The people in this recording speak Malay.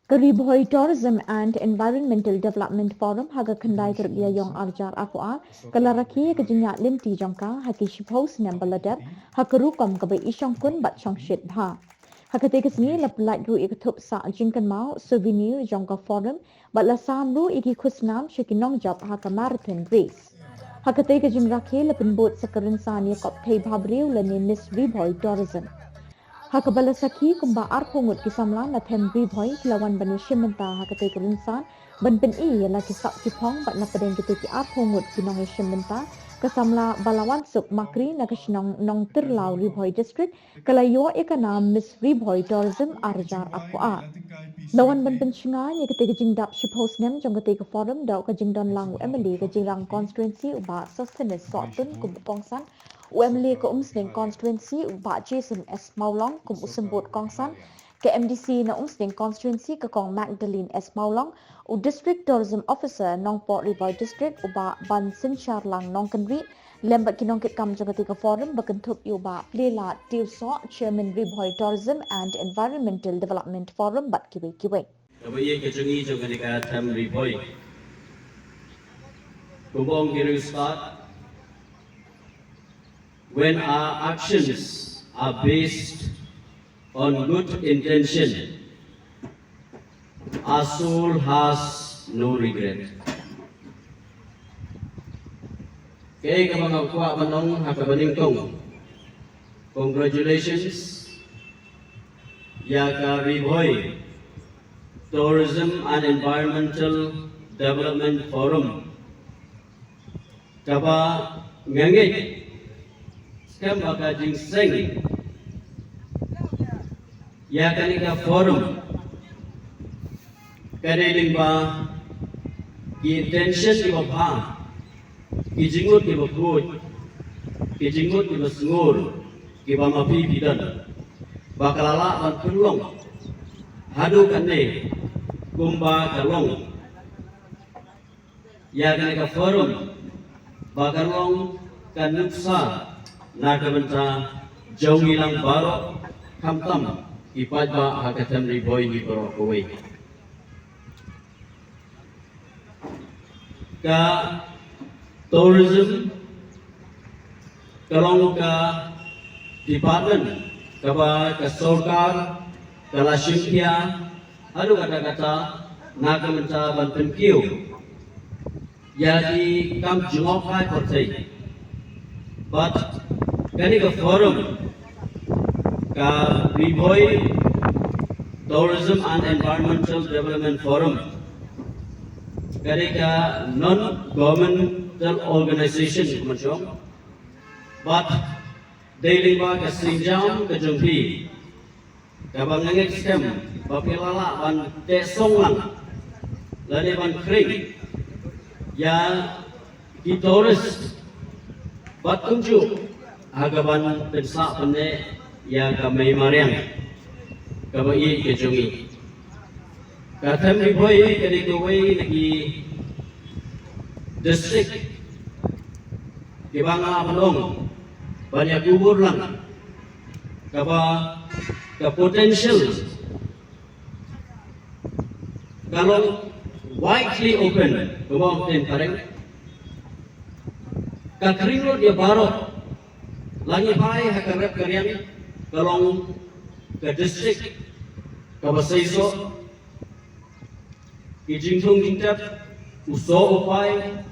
Bhoi Tourism and Environmental Development Forum haga khandai kerja yang arjar aqua kala Rakhe ke jingiaid lynti jangka haki shipho Snem baladat hakarukom ke isong kun bat chong shit bha hakate ke sini lap light ru ikathup sa jingkan mau souvenir jangka forum bat la sam ru iki khusnam shikinong job haka marathon race hakate ke jing Rakhe lapin bot sakarin sani kop thai bhabriu lani Miss Bhoi Tourism Hakabala sakhi kumba arpungut kisamlan la thembri Bhoi kilawan bani shimenta hakate kurinsan ban pen I la kisak kipong bat na padeng kite ki arpungut kinong shimenta kasamla balawan suk makri na kashnong nong tirlau Bhoi district kalayo ekana Miss Bhoi Tourism arjar akwa lawan ban pen chinga ye kite jingdap shipos nem jong kite forum daw ka jingdon lang emily ka jingrang constituency uba sustenance sotun kumpongsan UMLA ke Umsning Constituency Ubak Jason S. Maulong kum usembut Kongsan ke MDC na Umsning Constituency ke Kong Magdalene S. Maulong u District Tourism Officer Nong Port River District Ubak Ban Sinchar Lang Nong Kenri lembat kinong kit kam jagati ke forum bakentup Ubak Plela Tirso Chairman Bhoi Tourism and Environmental Development Forum bat kiwe. Kabaye kecungi jagati ka tham Bhoi. Kubong kiri start. When our actions are based on good intention, our soul has no regret. Kaya ka mga kuha manong hakabaningkong. Congratulations, Yaka Bhoi Tourism and Environmental Development Forum. Kaba ngangit. Snem baka jingseng ya kanika forum kaniling ba ki intention di ba ki jingut di ba good ki jingut di ba sungur ki ba mapi bidan bakalala ban peluang hadu kanne kumba kalong ya kanika forum bakalong kanuksa Nakabenta jauh hilang barok kamtam ipad ba hakatam Bhoi ni barok away. Ka tourism kalong ka department kaba ka sarkar kala shimkia adu kata-kata nakabenta banten kiu yadi kam jungok hai portai but kani ka forum ka Bhoi Tourism and Environmental Development Forum kani ka non-governmental organization macam but daily ba ka sinjam ka jumpi ka bangangit stem bapilala ban te songlang lani ban kring ya ki tourist bat kunju hagaban pensa pene ya kamay mariang kabai kejungi katham Bhoi kani kawai lagi district di bangla manong banyak kubur lang kaba ka potential kalau widely open kubang ten pareng ka kringo dia barok lagi pai hakarap karian kalong ke district ke basaiso kijingthong jingtap uso upai